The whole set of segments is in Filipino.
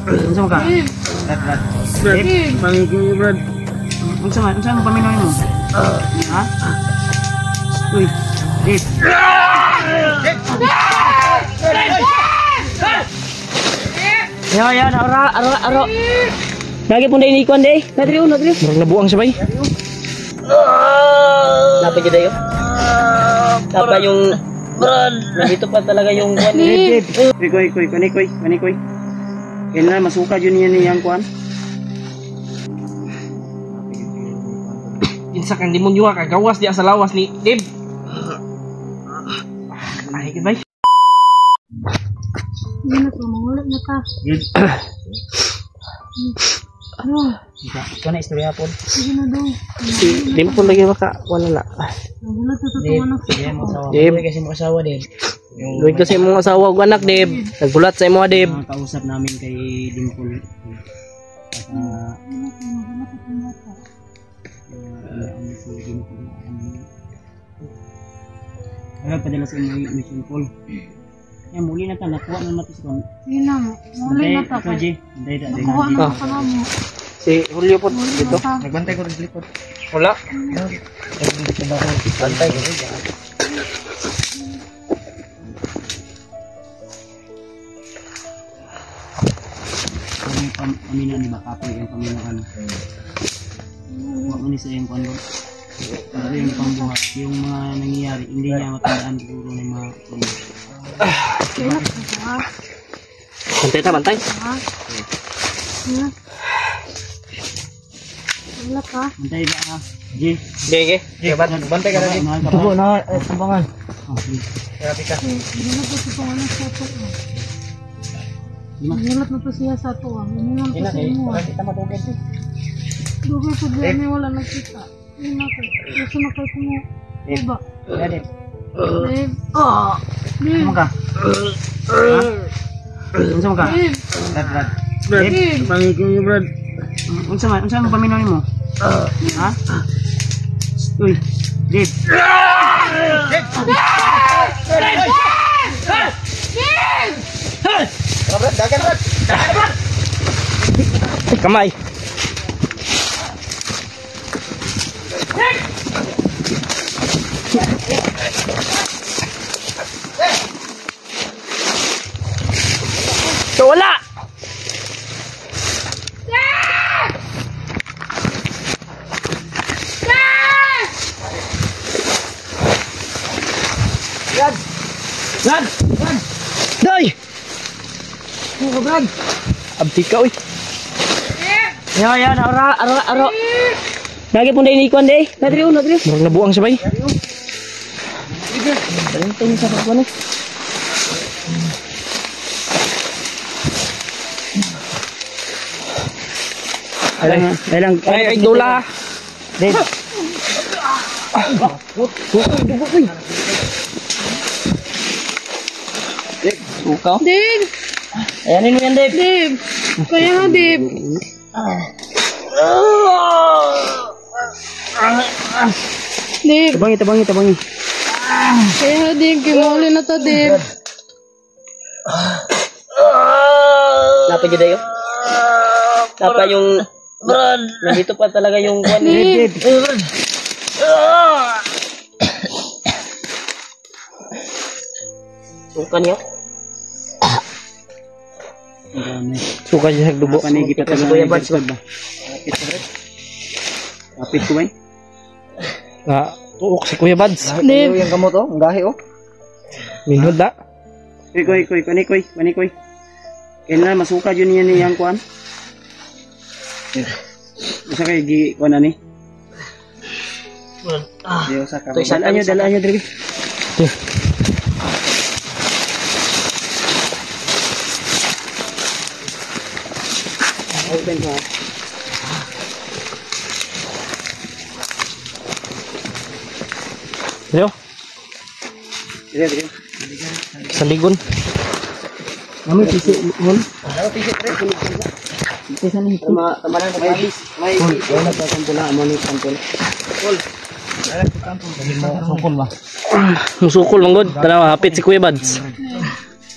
Unsa ka? Brad. Mangi Brad. Unsa mo paminaw mo? Ha? Uy. Dip. Ya, aro. Lagi pun day nikon day. Nadri. Murag nabuang siya bay. Napa jud dayo? Napa yung Brad? Nandito pa talaga yung kuan. Koy. Kailan masuka yun yan kuan? Insa kang demonyo ka gawas di sa lawas ni Dib. Ay gid bay. Ano to mangulog na ta. Ano? Ikaw na istorya po. Sige na daw. Di mo po lagi maka wala na. Wala to ano. Dib kasi mo asawa din. Luwag kasi mong asawa ko anak, Dib. Nagbulat sa imo, Dib. Kausap namin kay Dimpol. Ano padala sa imo mission call. Yan, muli na ta. Nakuha na natin sa kong. Yun na mo. Muli na ta. Nakuha na ka na mo. Si Julio po dito. Nagbantay ko rin likod. Wala. Bantay ko rin. Pamina ni Bakapoy yung paminahan. Huwag mo ni sa iyong kondor. Ano yung pangbuhat. Yung mga nangyayari, hindi niya matandaan siguro ng mga kondor. Bantay. Wala ka? Bantay ba ka? Gege. Bantay ka na din. Tubo na, tambangan. Grabe ka. Ginulot na ito ano sa ito. Ginulot na ito siya sa ito. Ginulot na sa imo. Kita matugid. Dugay po dyan may wala nagkita. Yun na kayo. Gusto na kayo mo. Diba? Dib. Dib. Ano ka? Unsa mo ka? Brad. Pangiging yung Brad. Unsa mo paminaw mo? Ha? Uy. Dib. Brad, dagan Brad. Kamay. So wala. Brad. Day. Oh, Brad. Abdi ka, uy. Yan, aro. Lagi pun day nikon day. Nadri. Murag nabuang siya bay. Bantay sa kuan. Ay, dula. Dib. Dugo. Sukaw. Dib. Ayanin mo yan, Dib. Dib. Kaya nga, Dib. Dib. Tabangi. Kaya nga, Dib. Kimuli na to, Dib. Napa dyan dayo? Napa yung Brad? Nandito pa talaga yung kuan. Dib. Suka niyo? Suka siya sa dugo. Panigi pa talaga. Kuya Bad. Kapit ko ba? Tuok si Kuya Bads. Dib. Yung gamot oh. Ang gahi oh. Minod na. Koy. Kailan masuka yun yan yung kuan? Masa kayo gi kuan ani? Diyo sa kamay. Dala nyo, Dribi. Open ka. Diyo. Sandigon. Kami pisi mon. Pisi pre. Pisi ni. Tamalan ko may wala pa kampula amo ni kampul. Kol. Ala ko kampul. Sukol ba? Musukol manggod. Tanaw hapit si Kuya Bads.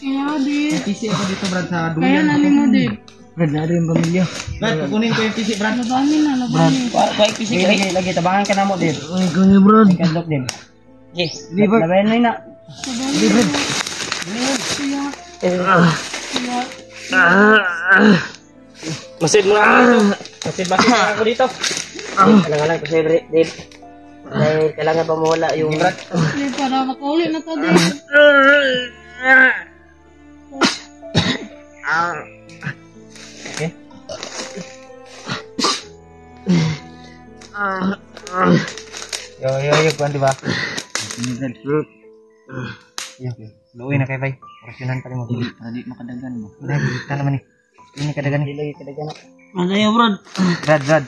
Kaya Dib. Pisi ako dito Brad sa duyan. Kaya nani mo Dib. Brad, na rin pamilya. Brad, kukunin ko yung PC, Brad. Labanin na, labanin. Kuha yung PC. Lagi, tabangan ka na mo, din. Ay, kanya, Brad. Ay, kandok, din. Okay, labayan na yun na. Labanin na. Siya. Siya. Masid mo ako dito. Masid ako dito. Kailangan kasi, Dave. Dahil kailangan pa mawala yung... Hindi, para makauli na to, Dave. Okay. Yo, kuan di ba? Yo, luwi na kay bay. Orasyonan pa rin mo. Hindi makadagan mo. Hindi ka naman ni. Ini kadagan lagi kadagan. Ano yo, Brad? Brad.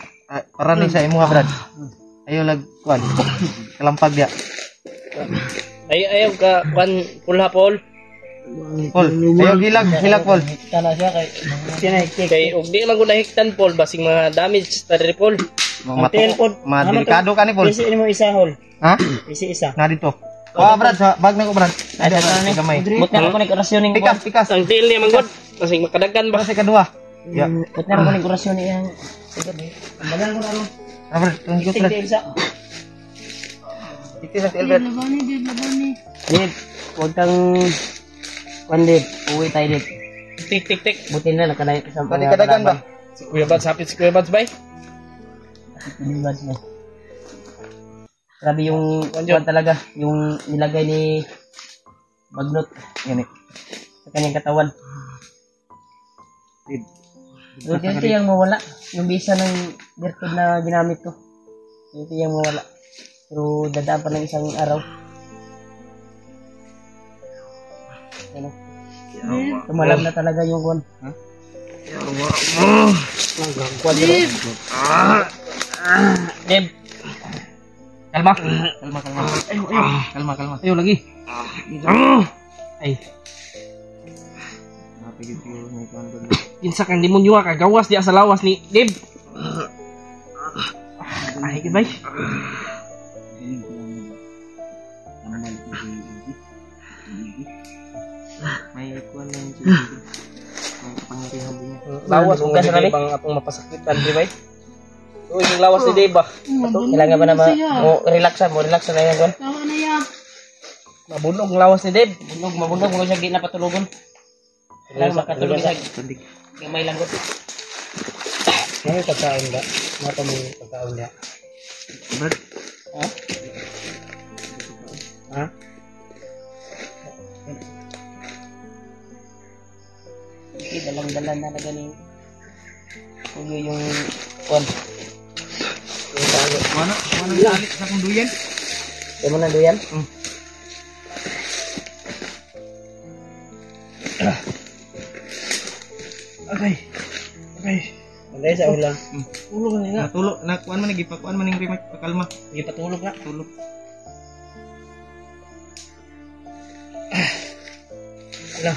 Para ni sa imo ha, Brad. Ayo lag kuan. Kalampag dia. Ayaw ka kuan pulha Paul. Paul, ayaw hilag Paul. Kana siya kay og di man gud hiktan Paul basing mga damage ta diri Paul. Madelikado ka ni Paul. Isi mo isa hol. Ha? Isi isa. Na dito. Brad, bag na ko Brad. Ay ni gamay. Butna ko ni rationing. Pikas. Ang deal niya manggod. Basing makadagan ba sa kadua. Ya. Butna ko ni rasyon niya. Ambalan ko na ron. Brad, tunggu Brad. Dikit sa Albert. Labani. Dave, huwag kang pandit. Uwi tayo Dave. Tik. Buti na nakalayo ka sa mga kadagan ba? Si Kuya Bads, hapit si Kuya Bads ba? Kuya Bads na. Grabe yung kuwan talaga, yung nilagay ni Magnot. Yan eh. Sa kanyang katawan. Ito yung mawala. Yung bisa ng Bertod na ginamit ko. Ito yung mawala. Pero dadaan pa ng isang araw. Ano? Tumalab na talaga yung kuwan. Ha? Deb. Kalma. Ayo lagi. Ay. Kinsa kang demonyo ka gawas di sa lawas ni Deb. Ay gid bay. May kuan lang si pangarihan din. Lawas ug kasi bang atong mapasakitan di bay. Uy, yung lawas ni Dave ba? Kailangan ba na relax na yan, Gon? Tawa na yan. Mabunog ang lawas ni Dave. Mabunog mo siya gina patulugon. Kailangan makatulog siya. Gamay lang, Gon. May pagkain ba? Mata mo yung pagkain niya. Brad? Ha? Okay, dalang-dala na na ganing. Kuyo yung kon. Mana balik sa kong duyan? Kaya mo na duyan? Okay. Anday sa ulang. Tulog na nga. Tulog. Nakuan man, nagipakuan man yung remote. Pakalma. Nagipatulog na. Tulog. Alam.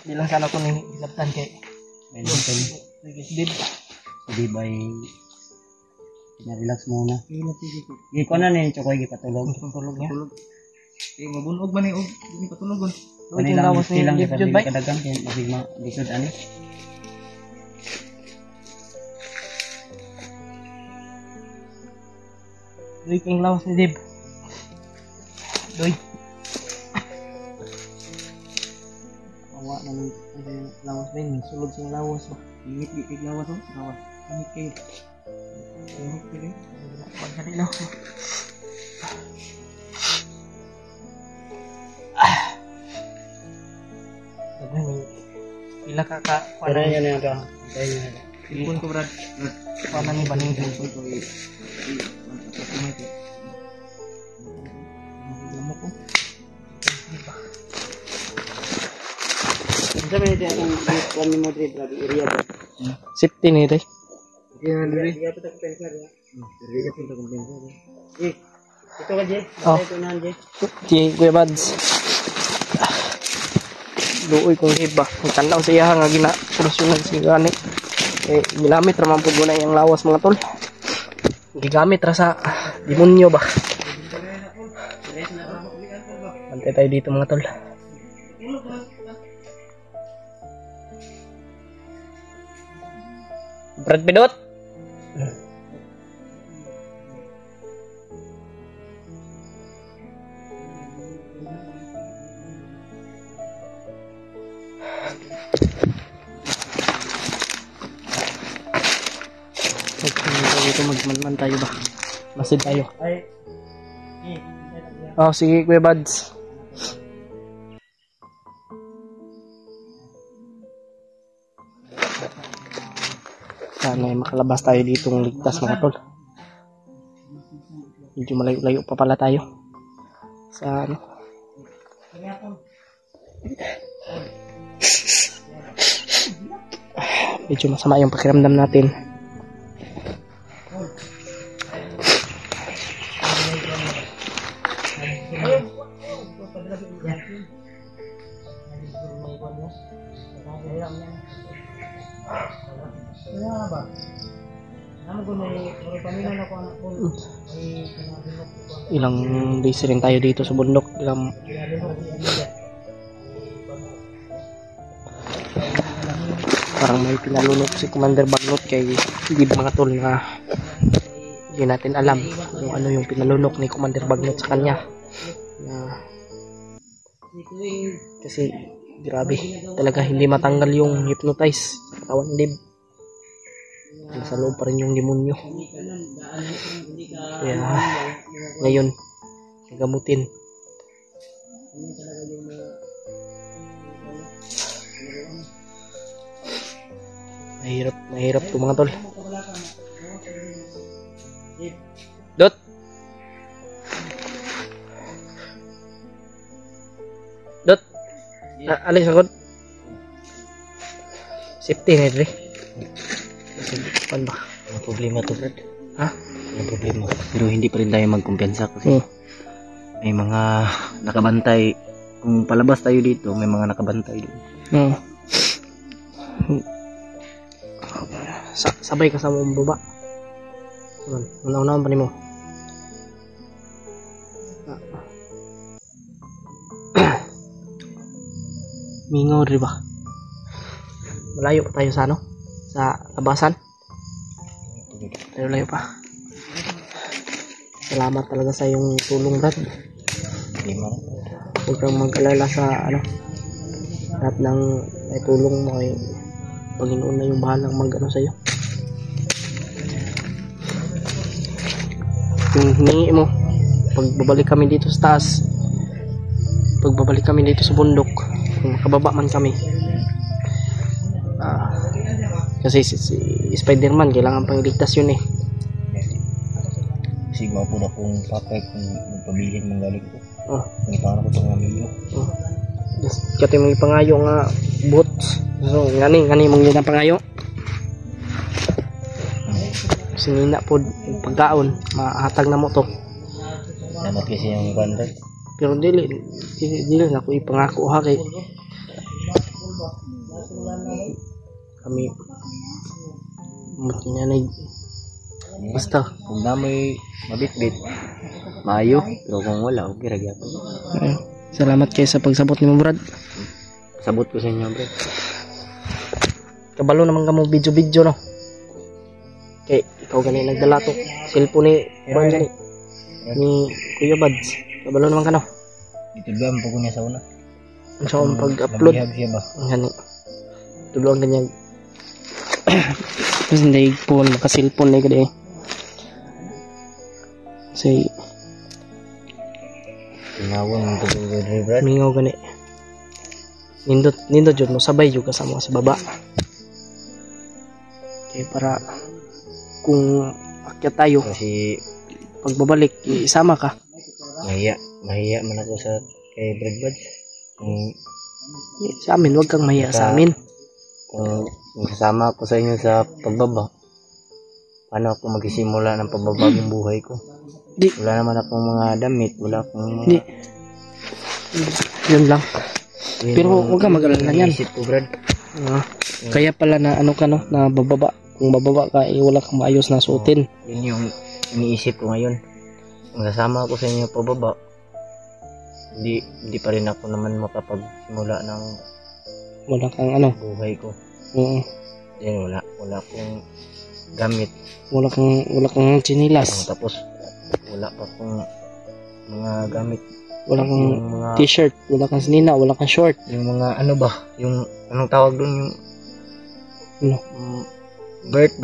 Bilang sana ko ning hilabtan kay Dib ay na-relax muna. Gi ko na nin chokoy gi patulog. Tulog niya. Mabunog man ni og gi patulog. Kanila lawas ni Dib bay kadagan kay magigma lisod ani. Doy king lawas ni Dib. Doy. Awa nang lawas ba yun? Sulod sa lawas ba? Ingit lawas o? Lawas. Ingit kayo. Ingit kayo. Pagkari lang. Pila ka. Pero yan yung ka. Ipon ko Brad. Paano ni baning ipon ko? Lamo ko. Sabi niya ang kuan ni Madrid lagi area ba. Safety ni dai. Iya diri. Iya kita pensar ya. Diri kita pensar. Ito ka Je. Ito na Je. Je Kuya Bads. Luoy kong iba. Ang tanaw sa iya nga gina kursunan si gani. Ginamit ra man pud na yang lawas mga tol. Gigamit ra sa demonyo ba. Bantay tayo dito mga tol. Brad Pidot. Dito magmanman tayo ba? Masid tayo. Oh, sige Kuya Buds. Sana ay makalabas tayo dito ng ligtas mga tol. Medyo malayo-layo pa pala tayo sa ano. Medyo masama yung pakiramdam natin. Ilang days rin tayo dito sa bundok. Parang may pinalunok si Commander Bagnot kay hindi mga tol na hindi natin alam kung ano yung pinalunok ni Commander Bagnot sa kanya. Kasi grabe talaga, hindi matanggal yung hypnotize sa katawan ni Dib. Nasa loob pa rin yung demonyo. Kaya ngayon gamutin. Mahirap to mga tol. Dot. Dot. Alis ako. Safety na rin. Ano ba? Ang problema to, Brad. Ha? Ang problema. Pero hindi pa rin tayo magkumpiyansa kasi may mga nakabantay. Kung palabas tayo dito, may mga nakabantay doon. Sabay ka sa mong baba. Una-unahan pa ni mo. Mingaw rin ba? Malayo pa tayo sa ano? Sa labasan? Pero layo pa. Salamat talaga sa iyong tulong, Brad. Huwag kang mag-alala sa ano. Lahat ng may tulong mo ay Panginoon na yung bahalang mag-ano sa iyo. Yung hiningi mo, pagbabalik kami dito sa taas, pagbabalik kami dito sa bundok, kung makababa man kami, kasi si Spider-Man kailangan pang iligtas yun eh. Kasi gwapo na kung papay kung magpabilin mong galing ko. Nangitangan ako itong amigo. Kati mong ipangayo nga boots. So ngani mong yun ang pangayo. Sinina po pagkaon mahatag na mo to. Salamat kasi yung bandad. Pero dili na ko ipangako ha kay kami mutinyanay basta kung namoy mabitbit maayo, pero kung wala okay ra gyapon. Salamat kayo sa pagsabot nimo, Brad. Sabot ko sa inyo, Brad. Kabalo naman ka mo video no. Kay ikaw gani nagdala to cellphone ni Juan gani ni Kuya Buds. Kabalo naman ka no. Itulungan po ko niya sa una. So pag-upload gani. Tulungan ganyan. Kasi hindi po maka-cellphone na gani. Say Ingawang to Brad. Mingaw gani. Nindot jud mo sabay jud kasama sa baba. Okay, para kung akyat tayo kasi pagbabalik isama ka. Mahiya man ako sa kay Brad Buds. Sa amin, wag kang mahiya sa amin. Kung kasama ako sa inyo sa pagbaba, paano ako magsisimula ng pagbabagong buhay ko? Wala naman akong mga damit, wala akong mga... Yun lang. Pero huwag kang mag-alala yan. Ko, Brad. Kaya pala na ano ka no, na bababa. Kung bababa ka, wala kang maayos na suotin. Yun yung iniisip ko ngayon. Kung kasama ako sa inyo pababa, hindi pa rin ako naman makapagsimula ng Wala kang ano. buhay ko. Oo. Yan, wala akong gamit. Wala kang chinilas. Tapos wala pa akong mga gamit. Wala kang Yung mga t-shirt. Wala kang sinina. Wala kang short. yung mga ano ba, yung anong tawag doon, yung Ano? birth.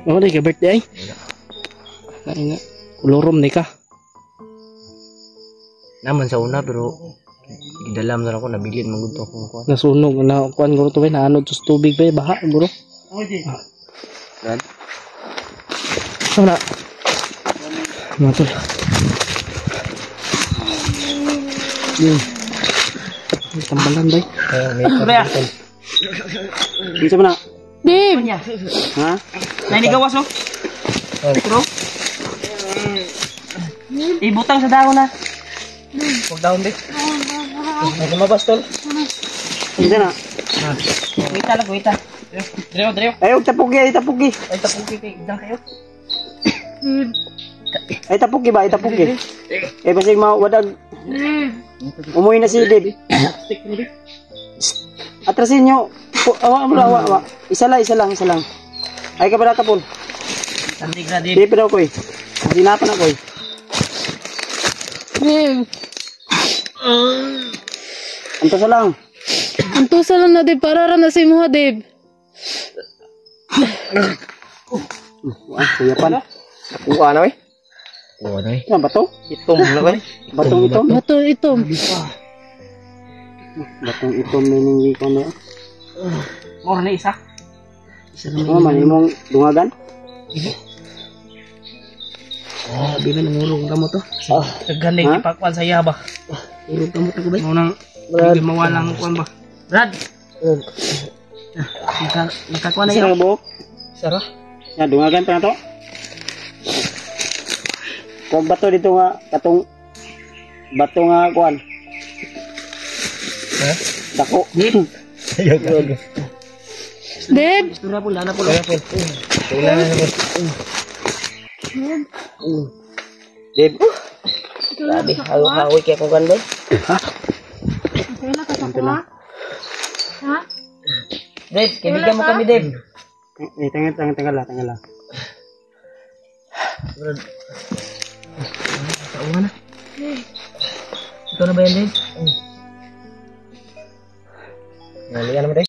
Ano ka birthday ay? Wala. Ay nga. Kulurom na ka. Naman sa una pero gidalam na ako, nabilin magud akong kuan. Nasunog. Kuan guro to ba? Naanod sa tubig ba? Baha guro. Brad? Ano na? Matol. Yun. May tambalan ba? Bisa mo na? Dave! Ha? Nainigawas no? Bro? Ibutang sa dahon na. Huwag dahon din. May lumabas tol. Bisa na? Wita lang, wita. Driyo. Ay, tapugi. Ay, tapugi kay. Diyan kayo. Dave! Ay, tapugi ba? Ay, tapugi. Eh, basig mawadag. Dave! Umuwi na si Dave. Atrasin nyo. Awa. Isa lang. Ay, ka pala tapon. Sandig na din. Hindi pa daw ko eh. Sinapan ako eh. Dave! Anto sa lang. Antusa lang na, Dave. Para na si mo, Dave. Kuya pan. Kuha na eh. Kuha na eh. Yan, bato? Itom na ba eh? Batong itom. Bato ito. Batong itom na ningi ko na. More na isa. Ano man, imong dungagan? Bila nangulong ka mo to. Naggaling Ha? ipakwan sa iya ba? Urog ka mo tago ba? Munang hindi mawalang kwan ba? Brad! Nakakuha na Isa yun. na buhok? Sarah? Yan, dungagan pa na to. Kung bato dito nga, katong bato nga kuan. Ha? Dako. Dave! Gusto na po, lana po. Wala na naman. Dave. Grabe, hawi kaya kung ganda. Okay na, katakuha. Ha? Dave, kaibigan mo kami, Dave. Eh, tanggal lang. Brad. Tauhan na. Ito na ba yan, Dave? Naliyan naman tayo.